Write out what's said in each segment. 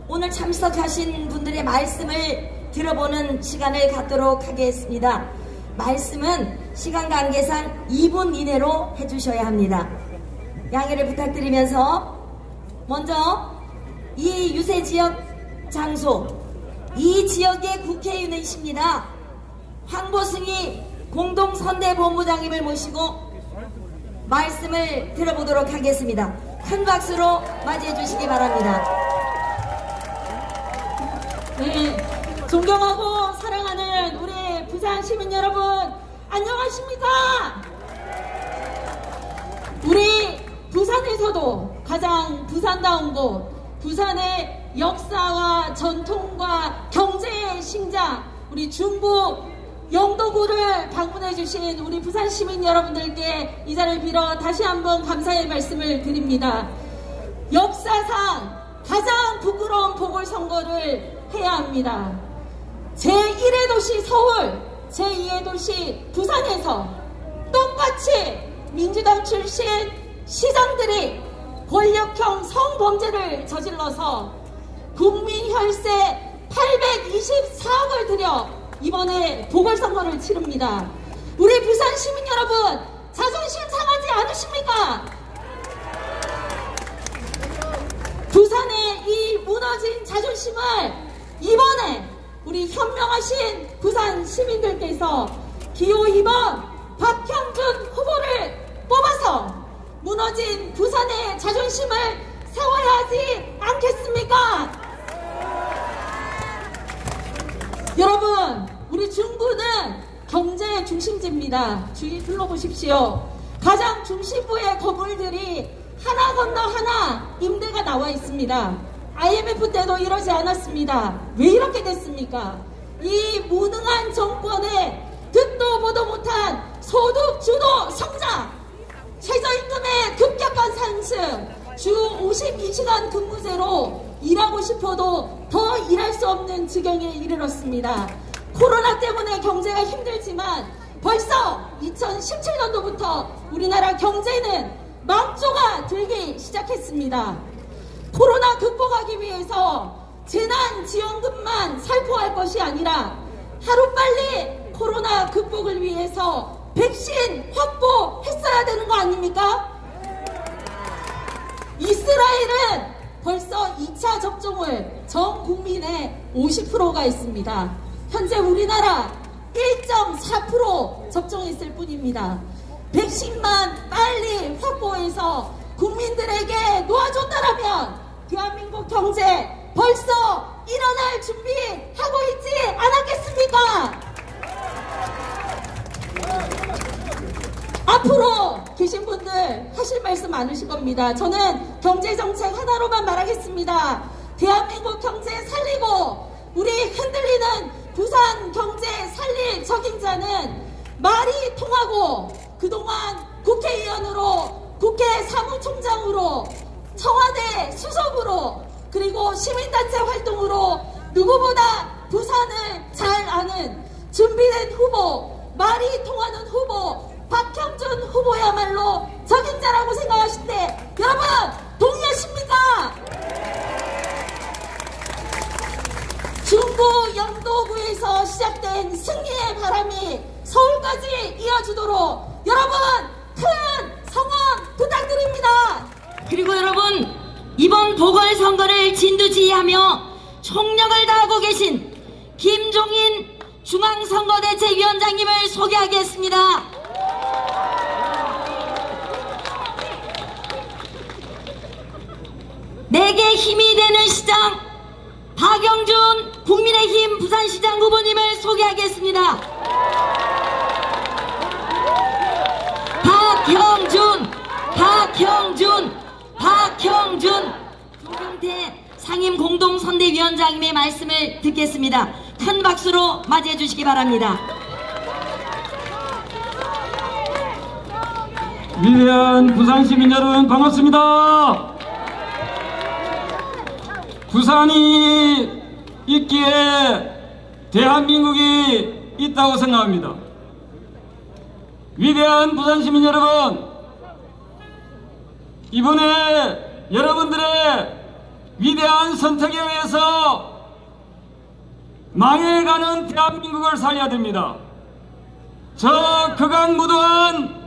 오늘 참석하신 분들의 말씀을 들어보는 시간을 갖도록 하겠습니다. 말씀은 시간 관계상 2분 이내로 해주셔야 합니다. 양해를 부탁드리면서 먼저 이 유세지역 장소, 이 지역의 국회의원이십니다. 황보승희 공동선대본부장님을 모시고 말씀을 들어보도록 하겠습니다. 큰 박수로 맞이해 주시기 바랍니다. 네, 존경하고 사랑하는 우리 부산 시민 여러분, 안녕하십니까? 우리 부산에서도 가장 부산다운 곳, 부산의 역사와 전통과 경제의 심장, 우리 중부 영도구를 방문해 주신 우리 부산 시민 여러분들께 이 자리를 빌어 다시 한번 감사의 말씀을 드립니다. 역사상 가장 부끄러운 보궐선거를 해야 합니다. 제1의 도시 서울, 제2의 도시 부산에서 똑같이 민주당 출신 시장들이 권력형 성범죄를 저질러서 국민 혈세 824억을 들여 이번에 보궐선거를 치릅니다. 우리 부산 시민 여러분, 자존심 상하지 않으십니까? 부산의 이 무너진 자존심을 이번에 우리 현명하신 부산 시민들께서 기호 2번 박형준 후보를 뽑아서 무너진 부산의 자존심을 세워야 하지 않겠습니까? 여러분, 우리 중구는 경제의 중심지입니다. 주위 둘러보십시오. 가장 중심부의 건물들이 하나 건너 하나 임대가 나와 있습니다. IMF 때도 이러지 않았습니다. 왜 이렇게 됐습니까? 이 무능한 정권의 듣도 보도 못한 소득 주도 성장, 최저임금의 급격한 상승, 주 52시간 근무제로 일하고 싶어도 더 일할 수 없는 지경에 이르렀습니다. 코로나 때문에 경제가 힘들지만 벌써 2017년도부터 우리나라 경제는 망조가 들기 시작했습니다. 코로나 극복하기 위해서 재난지원금만 살포할 것이 아니라 하루빨리 코로나 극복을 위해서 백신 확보했어야 되는 거 아닙니까? 이스라엘은 벌써 2차 접종을 전 국민의 50%가 있습니다. 현재 우리나라 1.4% 접종했을 뿐입니다. 백신만 빨리 확보해서 국민들에게 놓아줬다라면 대한민국 경제 벌써 일어날 준비하고 있지 않았겠습니까? 앞으로 계신 분들 하실 말씀 많으실 겁니다. 저는 경제정책 하나로만 말하겠습니다. 대한민국 경제 살리고 우리 흔들리는 부산 경제 살릴 적임자는 말이 통하고 그동안 국회의원으로, 국회 사무총장으로, 청와대 수석으로, 그리고 시민단체 활동으로 누구보다 부산을 잘 아는 준비된 후보, 말이 통하는 후보 박형준 후보야말로 적임자라고 생각하실 때 여러분 동의하십니까? 중구 영도구에서 시작된 승리의 바람이 서울까지 이어지도록 여러분 큰 성원 부탁드립니다. 그리고 여러분, 이번 보궐선거를 진두지휘하며 총력을 다하고 계신 김종인 중앙선거대책위원장님을 소개하겠습니다. 내게 힘이 되는 시장 박영준 국민의힘 부산시장 후보님을 소개하겠습니다. 박형준 조경태 상임공동선대위원장님의 말씀을 듣겠습니다. 큰 박수로 맞이해 주시기 바랍니다. 위대한 부산시민 여러분 반갑습니다. 부산이 있기에 대한민국이 있다고 생각합니다. 위대한 부산시민 여러분, 이번에 여러분들의 위대한 선택에 의해서 망해가는 대한민국을 살려야 됩니다. 저 극악무도한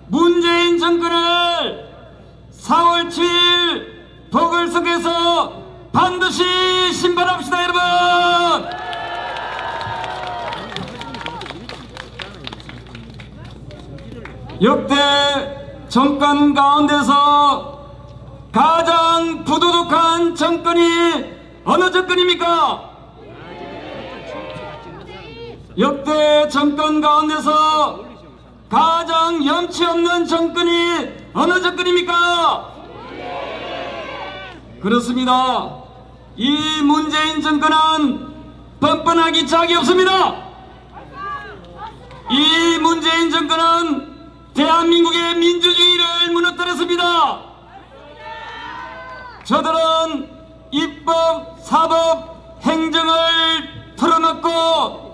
문재인 정권을 4월 7일 보궐선거에서 반드시 심판합시다, 여러분! 역대 정권 가운데서 가장 부도덕한 정권이 어느 정권입니까? 역대 정권 가운데서 가장 염치 없는 정권이 어느 정권입니까? 그렇습니다. 이 문재인 정권은 뻔뻔하기 짝이 없습니다. 이 문재인 정권은 대한민국의 민주주의를 무너뜨렸습니다. 저들은 입법, 사법, 행정을 털어놓고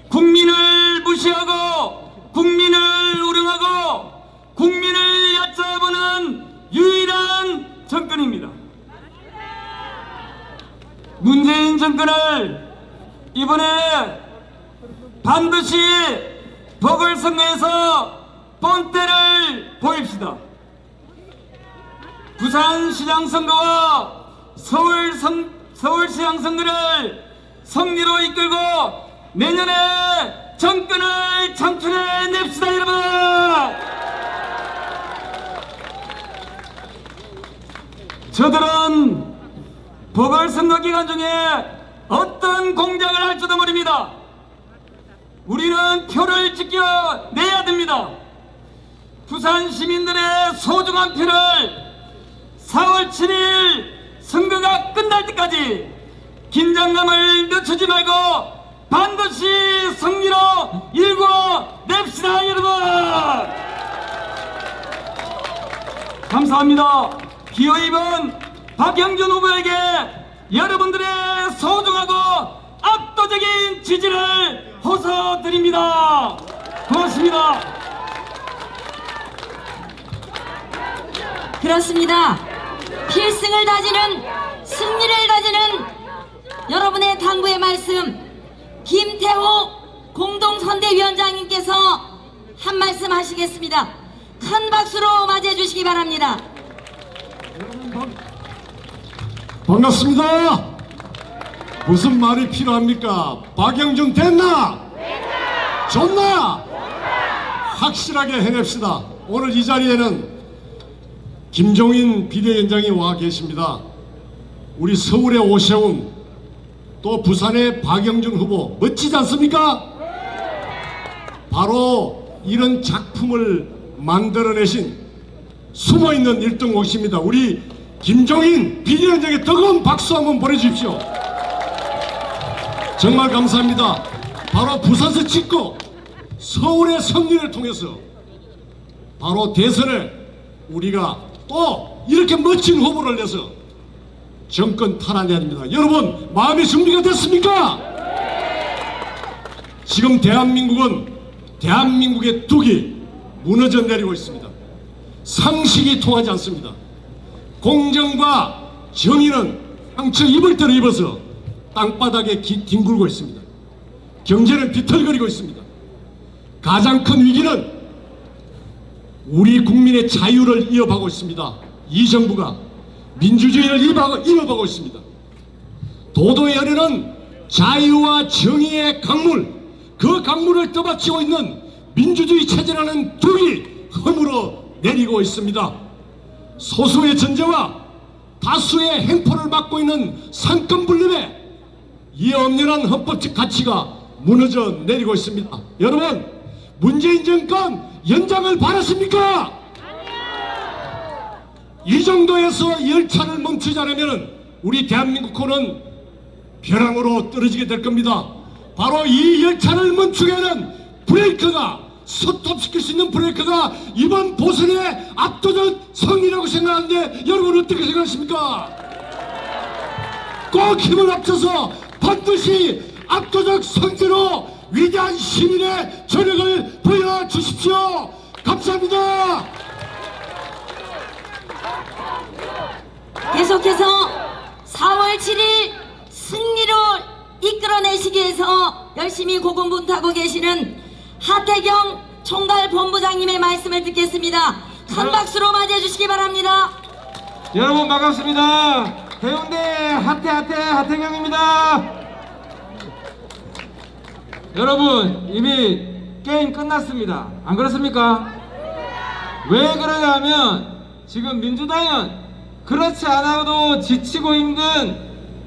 국민을 무시하고 국민을 우롱하고 국민을 얕잡아보는 유일한 정권입니다. 문재인 정권을 이번에 반드시 보궐선거에서 본때를 보입시다. 부산시장 선거와 서울시장 선거를 승리로 이끌고 내년에 정권을 창출해냅시다, 여러분! 저들은 보궐선거 기간 중에 어떤 공작을 할지도 모릅니다. 우리는 표를 지켜내야 됩니다. 부산 시민들의 소중한 표를 4월 7일 선거가 끝날 때까지 긴장감을 늦추지 말고 반드시 승리로 일궈냅시다, 여러분! 감사합니다. 기호입은 박영준 후보에게 여러분들의 소중하고 압도적인 지지를 호소드립니다. 고맙습니다. 그렇습니다. 필승을 다지는, 승리를 다지는 여러분의 당부의 말씀, 김태호 공동선대위원장님께서 한 말씀 하시겠습니다. 큰 박수로 맞이해 주시기 바랍니다. 반갑습니다. 무슨 말이 필요합니까? 박영준 됐나? 좋나? 확실하게 해냅시다. 오늘 이 자리에는 김종인 비대위원장이 와 계십니다. 우리 서울의 오세훈, 또 부산의 박영준 후보 멋지지 않습니까? 바로 이런 작품을 만들어내신 숨어있는 1등 옷입니다. 우리 김종인 비대위원장에게 뜨거운 박수 한번 보내주십시오. 정말 감사합니다. 바로 부산에서 찍고 서울의 승리를 통해서 바로 대선에 우리가 또 이렇게 멋진 후보를 내서 정권 탈환해야 됩니다. 여러분 마음의 준비가 됐습니까? 지금 대한민국의 뚝이 무너져 내리고 있습니다. 상식이 통하지 않습니다. 공정과 정의는 상처 입을 대로 입어서 땅바닥에 뒹굴고 있습니다. 경제는 비틀거리고 있습니다. 가장 큰 위기는 우리 국민의 자유를 이어가고 있습니다. 이 정부가 민주주의를 이어가고 있습니다. 도도히 흐르는 자유와 정의의 강물, 그 강물을 떠받치고 있는 민주주의 체제라는 둑이 허물어 내리고 있습니다. 소수의 전제와 다수의 행포를 막고 있는 상권분립에 이 엄연한 헌법적 가치가 무너져 내리고 있습니다. 여러분, 문재인 정권 연장을 바랐습니까? 이 정도에서 열차를 멈추지 않으면 우리 대한민국은 벼랑으로 떨어지게 될 겁니다. 바로 이 열차를 멈추게 하는 브레이크가, 스톱시킬 수 있는 브레이크가 이번 보선의 압도적 승리라고 생각하는데 여러분 어떻게 생각하십니까? 꼭 힘을 합쳐서 반드시 압도적 승리로 위대한 시민의 저력을 보여주십시오. 감사합니다. 계속해서 4월 7일 승리로 이끌어내시기 위해서 열심히 고군분투하고 계시는 하태경 총괄본부장님의 말씀을 듣겠습니다. 큰 박수로 맞이해 주시기 바랍니다. 여러분 반갑습니다. 해운대 하태경입니다. 여러분 이미 게임 끝났습니다. 안 그렇습니까? 왜 그러냐면 지금 민주당은 그렇지 않아도 지치고 힘든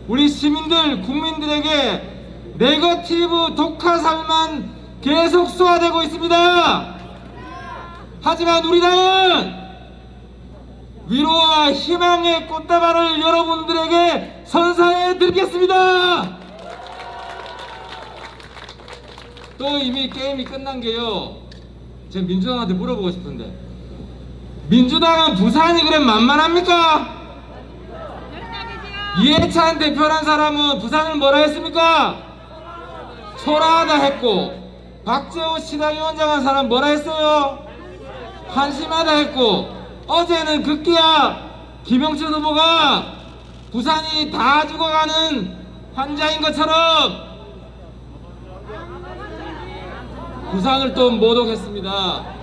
우리 시민들 국민들에게 네거티브 독화살만 계속 쏘아대고 있습니다. 하지만 우리 당은 위로와 희망의 꽃다발을 여러분들에게 선사해 드리겠습니다. 또 이미 게임이 끝난 게요, 제가 민주당한테 물어보고 싶은데, 민주당은 부산이 그래 만만합니까? 이해찬 대표란 사람은 부산을 뭐라 했습니까? 초라하다 했고, 박재호 시당위원장 한 사람 뭐라 했어요? 한심하다 했고, 어제는 급기야 김영춘 후보가 부산이 다 죽어가는 환자인 것처럼 부산을 또 모독했습니다.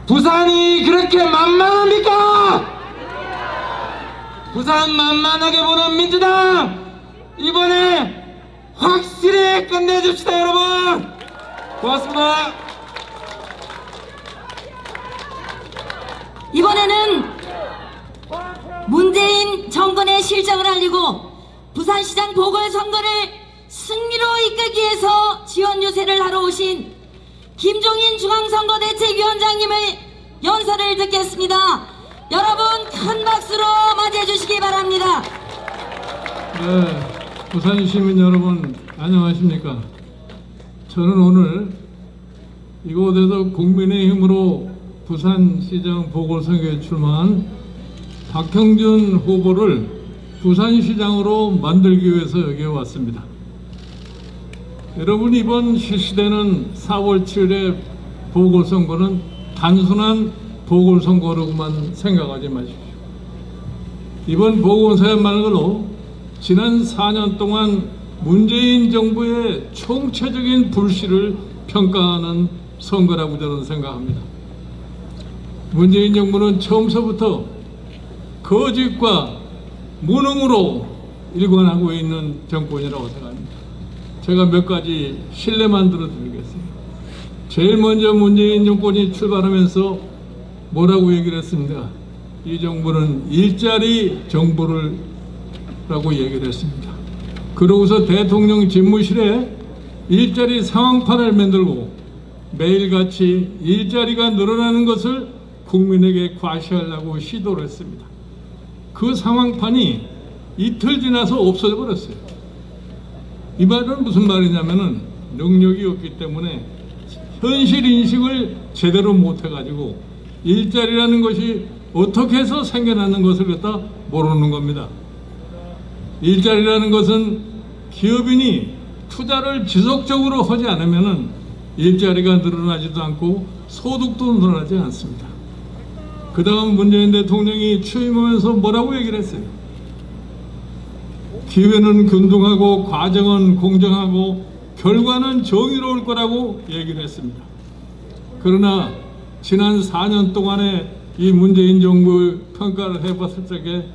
부산이 그렇게 만만합니까? 부산 만만하게 보는 민주당, 이번에 확실히 끝내줍시다 여러분. 고맙습니다. 이번에는 문재인 정권의 실정을 알리고 부산시장 보궐선거를 승리로 이끌기 위해서 지원 유세를 하러 오신 김종인 중앙선거대책위원장님의 연설을 듣겠습니다. 여러분 큰 박수로 맞이해 주시기 바랍니다. 네, 부산 시민 여러분 안녕하십니까? 저는 오늘 이곳에서 국민의힘으로 부산시장 보궐선거에 출마한 박형준 후보를 부산시장으로 만들기 위해서 여기에 왔습니다. 여러분, 이번 실시되는 4월 7일의 보궐선거는 단순한 보궐선거로만 생각하지 마십시오. 이번 보궐선거야말로 지난 4년 동안 문재인 정부의 총체적인 불씨를 평가하는 선거라고 저는 생각합니다. 문재인 정부는 처음서부터 거짓과 무능으로 일관하고 있는 정권이라고 생각합니다. 제가 몇 가지 실례만 들어드리겠습니다. 제일 먼저 문재인 정권이 출발하면서 뭐라고 얘기를 했습니까? 이 정부는 일자리 정부라고 얘기를 했습니다. 그러고서 대통령 집무실에 일자리 상황판을 만들고 매일같이 일자리가 늘어나는 것을 국민에게 과시하려고 시도를 했습니다. 그 상황판이 이틀 지나서 없어져 버렸어요. 이 말은 무슨 말이냐면은 능력이 없기 때문에 현실 인식을 제대로 못 해가지고 일자리라는 것이 어떻게 해서 생겨나는 것을 갖다 모르는 겁니다. 일자리라는 것은 기업인이 투자를 지속적으로 하지 않으면은 일자리가 늘어나지도 않고 소득도 늘어나지 않습니다. 그 다음 문재인 대통령이 취임하면서 뭐라고 얘기를 했어요? 기회는 균등하고 과정은 공정하고 결과는 정의로울 거라고 얘기를 했습니다. 그러나 지난 4년 동안에 이 문재인 정부 평가를 해봤을 적에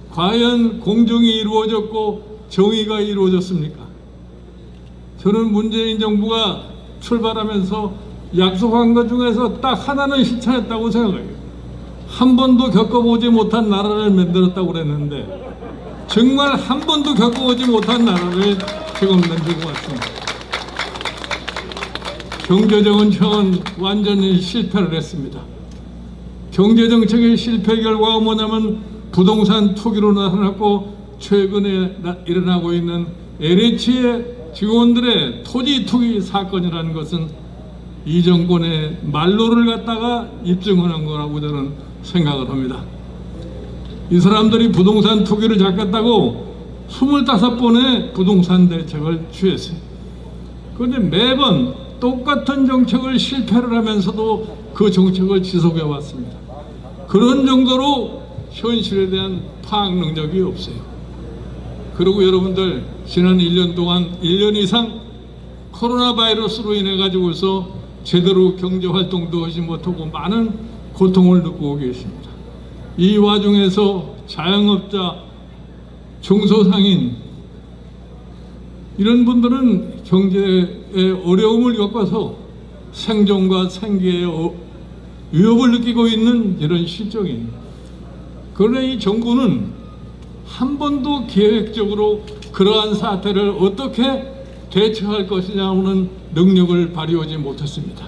과연 공정이 이루어졌고 정의가 이루어졌습니까? 저는 문재인 정부가 출발하면서 약속한 것 중에서 딱 하나는 실천했다고 생각해요. 한 번도 겪어보지 못한 나라를 만들었다고 그랬는데 정말 한 번도 겪어보지 못한 나라를 지금 만들고 왔습니다. 경제정책은 완전히 실패를 했습니다. 경제정책의 실패 결과가 뭐냐면 부동산 투기로 나타났고 최근에 일어나고 있는 LH의 직원들의 토지 투기 사건이라는 것은 이 정권의 말로를 갖다가 입증하는 거라고 저는 생각을 합니다. 이 사람들이 부동산 투기를 잡겠다고 25번의 부동산 대책을 취했어요. 그런데 매번 똑같은 정책을 실패를 하면서도 그 정책을 지속해 왔습니다. 그런 정도로 현실에 대한 파악 능력이 없어요. 그리고 여러분들 지난 1년 동안 1년 이상 코로나 바이러스로 인해 가지고서 제대로 경제 활동도 하지 못하고 많은 고통을 느끼고 계십니다. 이 와중에서 자영업자, 중소상인 이런 분들은 경제의 어려움을 겪어서 생존과 생계의 위협을 느끼고 있는 이런 실정이에요. 그러나 이 정부는 한 번도 계획적으로 그러한 사태를 어떻게 대처할 것이냐는 능력을 발휘하지 못했습니다.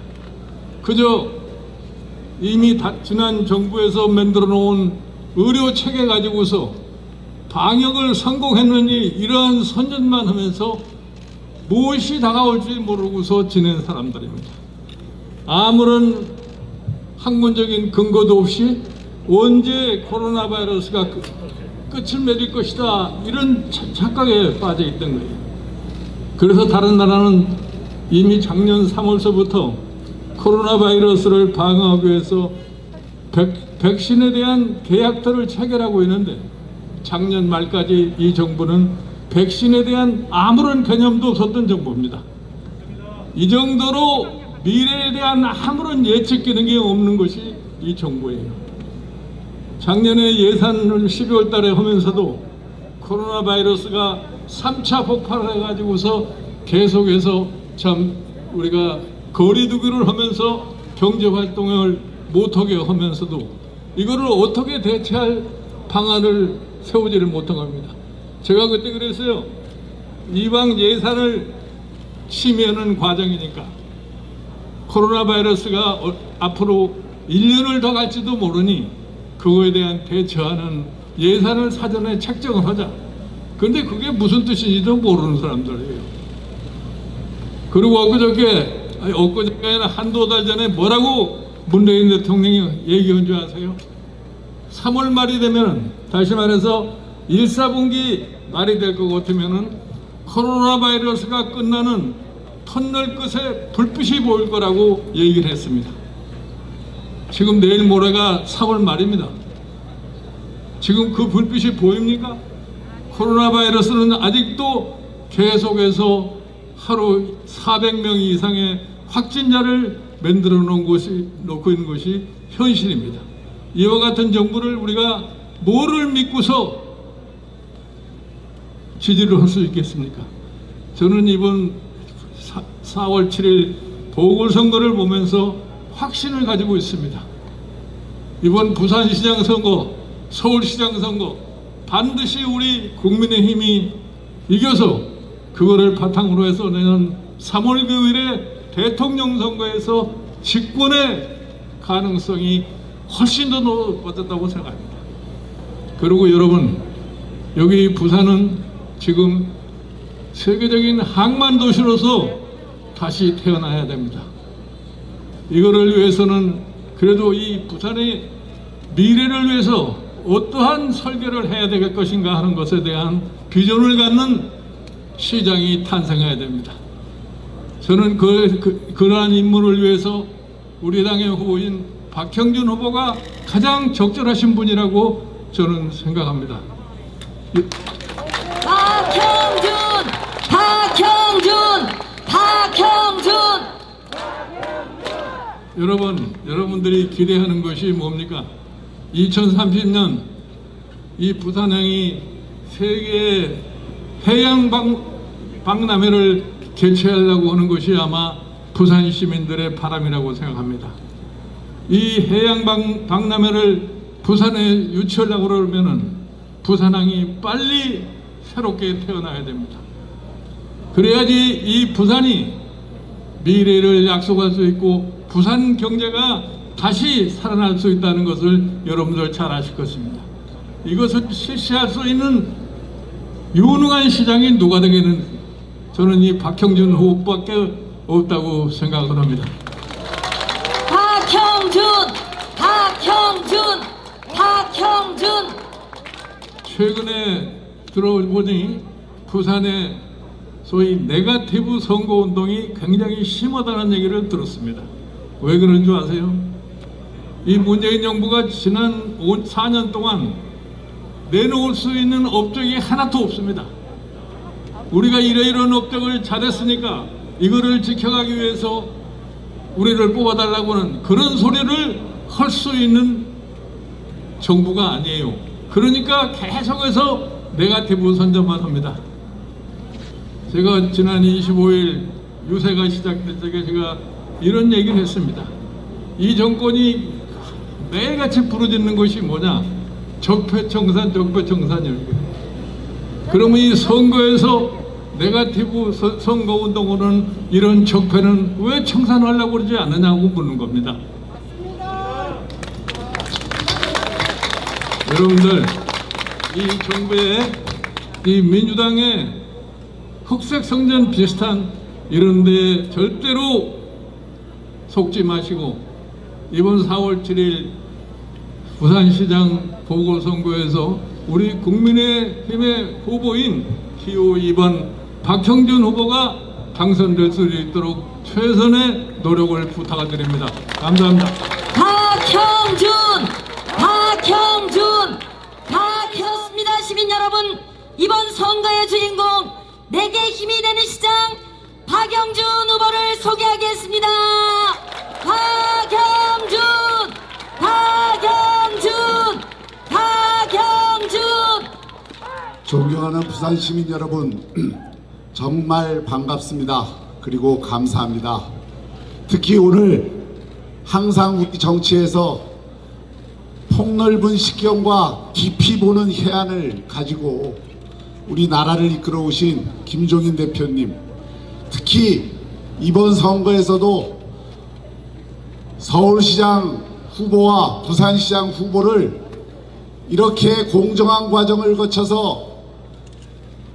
그저 이미 지난 정부에서 만들어 놓은 의료 체계 가지고서 방역을 성공했느니 이러한 선전만 하면서 무엇이 다가올지 모르고서 지낸 사람들입니다. 아무런 학문적인 근거도 없이 언제 코로나 바이러스가 끝을 맺을 것이다 이런 착각에 빠져 있던 거예요. 그래서 다른 나라는 이미 작년 3월서부터 코로나 바이러스를 방어하기 위해서 백신에 대한 계약들을 체결하고 있는데 작년 말까지 이 정부는 백신에 대한 아무런 개념도 없었던 정부입니다. 이 정도로 미래에 대한 아무런 예측 기능이 없는 것이 이 정부예요. 작년에 예산을 12월 달에 하면서도 코로나 바이러스가 3차 폭발을 해가지고서 계속해서 참 우리가 거리두기를 하면서 경제 활동을 못하게 하면서도 이거를 어떻게 대체할 방안을 세우지를 못한 겁니다. 제가 그때 그랬어요. 이방 예산을 심의하는 과정이니까 코로나 바이러스가 앞으로 1년을 더 갈지도 모르니 그거에 대한 대처하는 예산을 사전에 책정을 하자. 그런데 그게 무슨 뜻인지도 모르는 사람들이에요. 그리고 엊그저께 아니라 한두 달 전에 뭐라고 문재인 대통령이 얘기한 줄 아세요? 3월 말이 되면 다시 말해서 1사분기 말이 될 것 같으면은 코로나 바이러스가 끝나는 터널 끝에 불빛이 보일 거라고 얘기를 했습니다. 지금 내일 모레가 3월 말입니다. 지금 그 불빛이 보입니까? 코로나 바이러스는 아직도 계속해서 하루 400명 이상의 확진자를 만들어 놓고 있는 것이 현실입니다. 이와 같은 정부를 우리가 뭐를 믿고서 지지를 할 수 있겠습니까? 저는 이번 4월 7일 보궐선거를 보면서 확신을 가지고 있습니다. 이번 부산시장 선거, 서울시장 선거 반드시 우리 국민의힘이 이겨서 그거를 바탕으로 해서 내년 3월 9일에 대통령 선거에서 집권의 가능성이 훨씬 더 높아졌다고 생각합니다. 그리고 여러분, 여기 부산은 지금 세계적인 항만 도시로서 다시 태어나야 됩니다. 이거를 위해서는 그래도 이 부산의 미래를 위해서 어떠한 설계를 해야 될 것인가 하는 것에 대한 비전을 갖는 시장이 탄생해야 됩니다. 저는 그러한 임무를 위해서 우리 당의 후보인 박형준 후보가 가장 적절하신 분이라고 저는 생각합니다. 박형준! 여러분들이 기대하는 것이 뭡니까? 2030년 이 부산행이 세계 해양 박람회를 개최하려고 하는 것이 아마 부산 시민들의 바람이라고 생각합니다. 이 해양 박람회를 부산에 유치하려고 그러면은 부산항이 빨리 새롭게 태어나야 됩니다. 그래야지 이 부산이 미래를 약속할 수 있고 부산 경제가 다시 살아날 수 있다는 것을 여러분들 잘 아실 것입니다. 이것을 실시할 수 있는 유능한 시장이 누가 되겠는지 저는 이 박형준 후보밖에 없다고 생각을 합니다. 박형준! 최근에 들어보니 부산의 소위 네거티브 선거운동이 굉장히 심하다는 얘기를 들었습니다. 왜 그런 줄 아세요? 이 문재인 정부가 지난 4년 동안 내놓을 수 있는 업적이 하나도 없습니다. 우리가 이러이러한 업적을 잘했으니까 이거를 지켜가기 위해서 우리를 뽑아달라고는 그런 소리를 할 수 있는 정부가 아니에요. 그러니까 계속해서 네거티브 선전만 합니다. 제가 지난 25일 유세가 시작될 때 제가 이런 얘기를 했습니다. 이 정권이 매일같이 부르짖는 것이 뭐냐? 적폐청산, 적폐청산이에요. 그러면 이 선거에서 네거티브 선거운동으로는 이런 적폐는 왜 청산하려고 그러지 않느냐고 묻는 겁니다. 여러분들, 이 정부의 이 민주당의 흑색 성전 비슷한 이런 데 절대로 속지 마시고 이번 4월 7일 부산시장 보궐선거에서 우리 국민의힘의 후보인 기호 2번 박형준 후보가 당선될 수 있도록 최선의 노력을 부탁드립니다. 감사합니다. 박형준 시민 여러분, 이번 선거의 주인공 내게 힘이 되는 시장 박형준 후보를 소개하겠습니다. 박형준. 존경하는 부산 시민 여러분, 정말 반갑습니다. 그리고 감사합니다. 특히 오늘 항상 우리 정치에서 폭넓은 식견과 깊이 보는 해안을 가지고 우리 나라를 이끌어 오신 김종인 대표님, 특히 이번 선거에서도 서울시장 후보와 부산시장 후보를 이렇게 공정한 과정을 거쳐서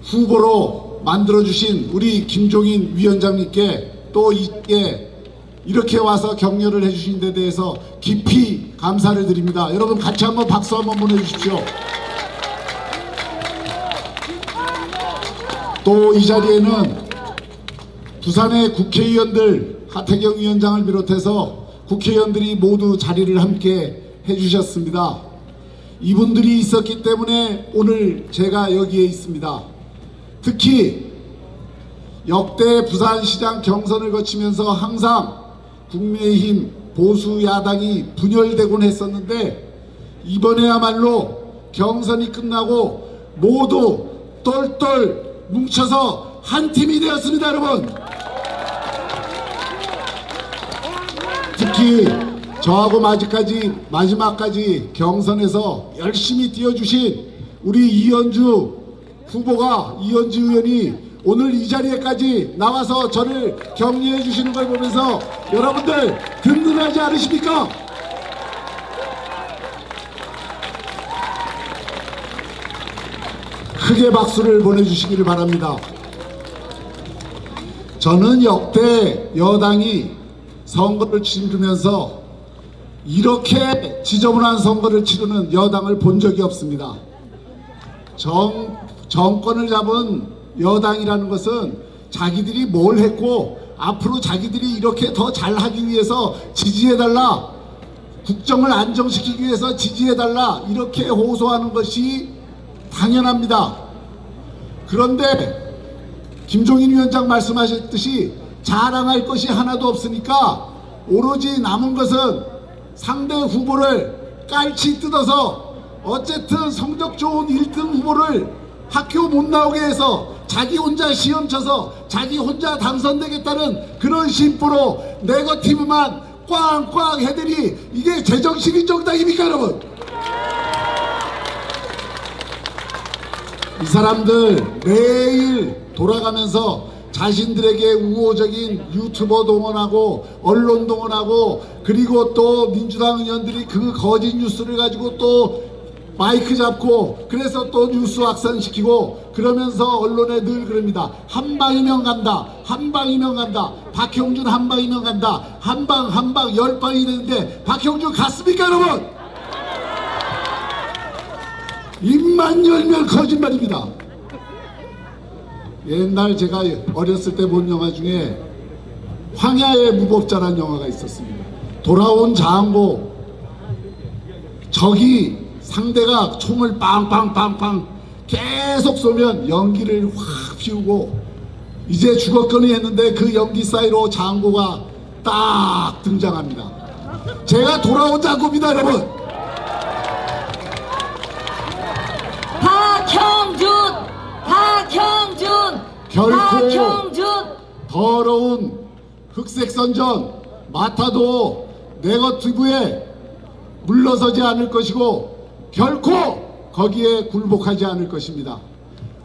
후보로 만들어주신 우리 김종인 위원장님께 또 이렇게 와서 격려를 해주신 데 대해서 깊이 감사를 드립니다. 여러분 같이 한번 박수 한번 보내주십시오. 또 이 자리에는 부산의 국회의원들, 하태경 위원장을 비롯해서 국회의원들이 모두 자리를 함께 해주셨습니다. 이분들이 있었기 때문에 오늘 제가 여기에 있습니다. 특히 역대 부산시장 경선을 거치면서 항상 국민의힘 보수 야당이 분열되곤 했었는데 이번에야말로 경선이 끝나고 모두 똘똘 뭉쳐서 한 팀이 되었습니다. 여러분, 특히 저하고 마지막까지 경선에서 열심히 뛰어주신 우리 이현주 의원이 오늘 이 자리에까지 나와서 저를 격려해 주시는 걸 보면서 여러분들 든든하지 않으십니까? 크게 박수를 보내주시기를 바랍니다. 저는 역대 여당이 선거를 치르면서 이렇게 지저분한 선거를 치르는 여당을 본 적이 없습니다. 정권을 잡은 여당이라는 것은 자기들이 뭘 했고 앞으로 자기들이 이렇게 더 잘하기 위해서 지지해달라, 국정을 안정시키기 위해서 지지해달라 이렇게 호소하는 것이 당연합니다. 그런데 김종인 위원장 말씀하셨듯이 자랑할 것이 하나도 없으니까 오로지 남은 것은 상대 후보를 깔치 뜯어서 어쨌든 성적 좋은 1등 후보를 학교 못 나오게 해서 자기 혼자 시험 쳐서 자기 혼자 당선되겠다는 그런 심보로 네거티브만 꽝꽝 해대니 이게 제정신인 정당입니까 여러분? 이 사람들 매일 돌아가면서 자신들에게 우호적인 유튜버 동원하고 언론 동원하고 그리고 또 민주당 의원들이 그 거짓 뉴스를 가지고 또 마이크 잡고 그래서 또 뉴스 확산시키고 그러면서 언론에 늘 그럽니다. 한방이면 간다, 한방이면 간다, 박형준 한방이면 간다, 한방 10방이 되는데 박형준 갔습니까 여러분? 입만 열면 거짓말입니다. 옛날 제가 어렸을 때 본 영화 중에 황야의 무법자라는 영화가 있었습니다. 돌아온 장고, 적이 상대가 총을 빵빵빵빵 계속 쏘면 연기를 확 피우고 이제 주거권이 했는데 그 연기 사이로 장고가 딱 등장합니다. 제가 돌아온 장고입니다, 여러분. 박형준 결코 더러운 흑색선전 마타도 네거티브에 물러서지 않을 것이고 결코 거기에 굴복하지 않을 것입니다.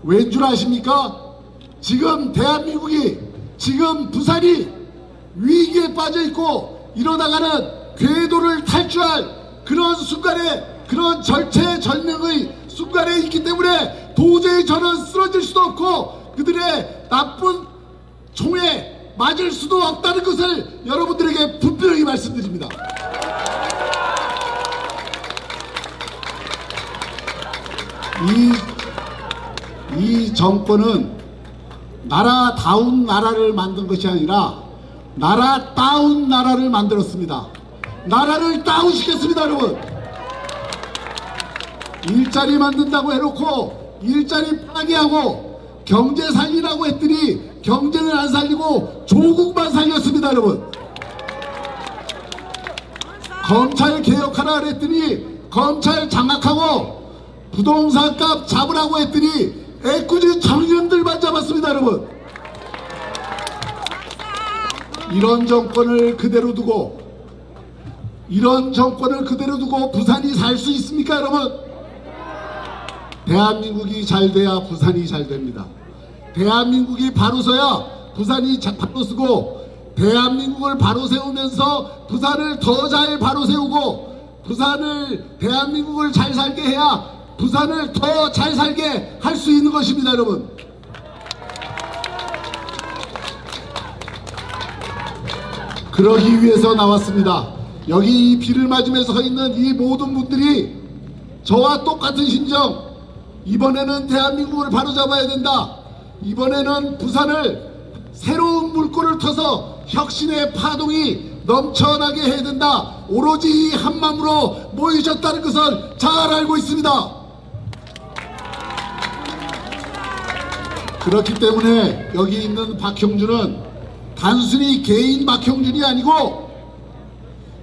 왠 줄 아십니까? 지금 대한민국이, 지금 부산이 위기에 빠져 있고 이러다가는 궤도를 탈주할 그런 순간에, 그런 절체절명의 순간에 있기 때문에 도저히 저는 쓰러질 수도 없고 그들의 나쁜 총에 맞을 수도 없다는 것을 여러분들에게 분명히 말씀드립니다. 이 정권은 나라다운 나라를 만든 것이 아니라 나라다운 나라를 만들었습니다. 나라를 다운시켰습니다, 여러분. 일자리 만든다고 해놓고 일자리 파기하고 경제 살리라고 했더니 경제는 안 살리고 조국만 살렸습니다, 여러분. 검찰 개혁하라 그랬더니 검찰 장악하고 부동산값 잡으라고 했더니 애꿎은 청년들만 잡았습니다, 여러분. 이런 정권을 그대로 두고 부산이 살 수 있습니까, 여러분? 대한민국이 잘 돼야 부산이 잘 됩니다. 대한민국이 바로 서야 부산이 바로 서고, 대한민국을 바로 세우면서 부산을 더 잘 바로 세우고, 대한민국을 잘 살게 해야 부산을 더 잘 살게 할 수 있는 것입니다, 여러분. 그러기 위해서 나왔습니다. 여기 이 비를 맞으면서 서 있는 이 모든 분들이 저와 똑같은 심정, 이번에는 대한민국을 바로잡아야 된다. 이번에는 부산을 새로운 물꼬를 터서 혁신의 파동이 넘쳐나게 해야 된다. 오로지 이 한마음으로 모이셨다는 것을 잘 알고 있습니다. 그렇기 때문에 여기 있는 박형준은 단순히 개인 박형준이 아니고,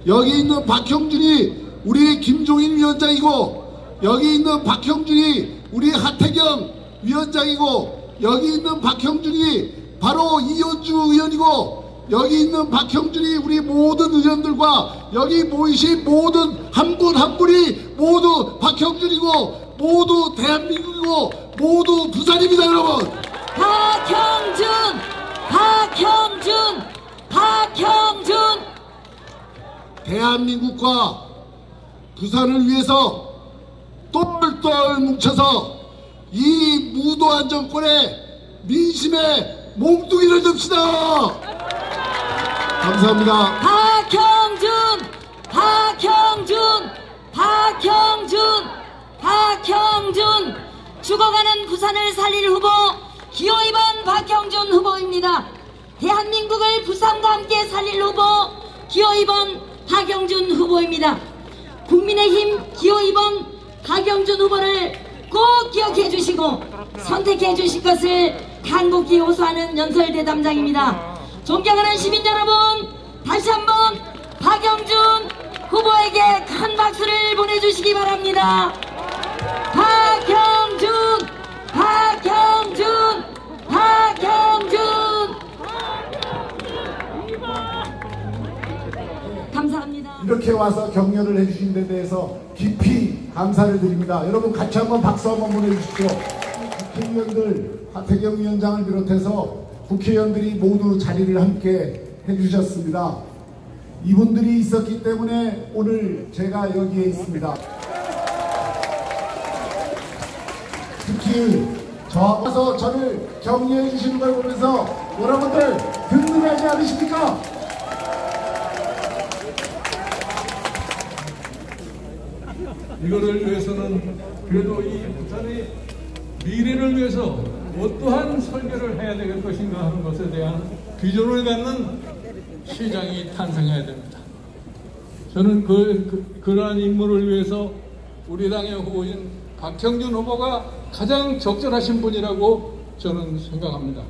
여기 있는 박형준이 우리 김종인 위원장이고, 여기 있는 박형준이 우리 하태경 위원장이고, 여기 있는 박형준이 바로 이현주 의원이고, 여기 있는 박형준이 우리 모든 의원들과 여기 모이신 모든 한 분 한 분이 모두 박형준이고, 모두 대한민국이고, 모두 부산입니다, 여러분. 박형준 대한민국과 부산을 위해서 똘똘 뭉쳐서 이 무도한 정권의 민심에 몽둥이를 듭시다. 감사합니다. 박형준 죽어가는 부산을 살릴 후보 기호2번 박형준 후보입니다. 대한민국을 부산과 함께 살릴 후보 기호2번 박형준 후보입니다. 국민의힘 기호2번 박형준 후보를 꼭 기억해 주시고 선택해 주실 것을 간곡히 호소하는 연설대담장입니다. 존경하는 시민 여러분, 다시 한번 박형준 후보에게 큰 박수를 보내주시기 바랍니다. 박형준 감사합니다. 이렇게 와서 격려를 해주신 데 대해서 깊이 감사를 드립니다. 여러분 같이 한번 박수 한번 보내주십시오. 국회의원들, 하태경 위원장을 비롯해서 국회의원들이 모두 자리를 함께 해주셨습니다. 이분들이 있었기 때문에 오늘 제가 여기에 있습니다. 특히 와서 저를 격려해 주시는 걸 보면서 여러분들 든든하지 않으십니까? 이거를 위해서는 그래도 이 부산의 미래를 위해서 어떠한 설계를 해야 될 것인가 하는 것에 대한 비전을 갖는 시장이 탄생해야 됩니다. 저는 그러한 임무를 위해서 우리 당의 후보인 박형준 후보가 가장 적절하신 분이라고 저는 생각합니다.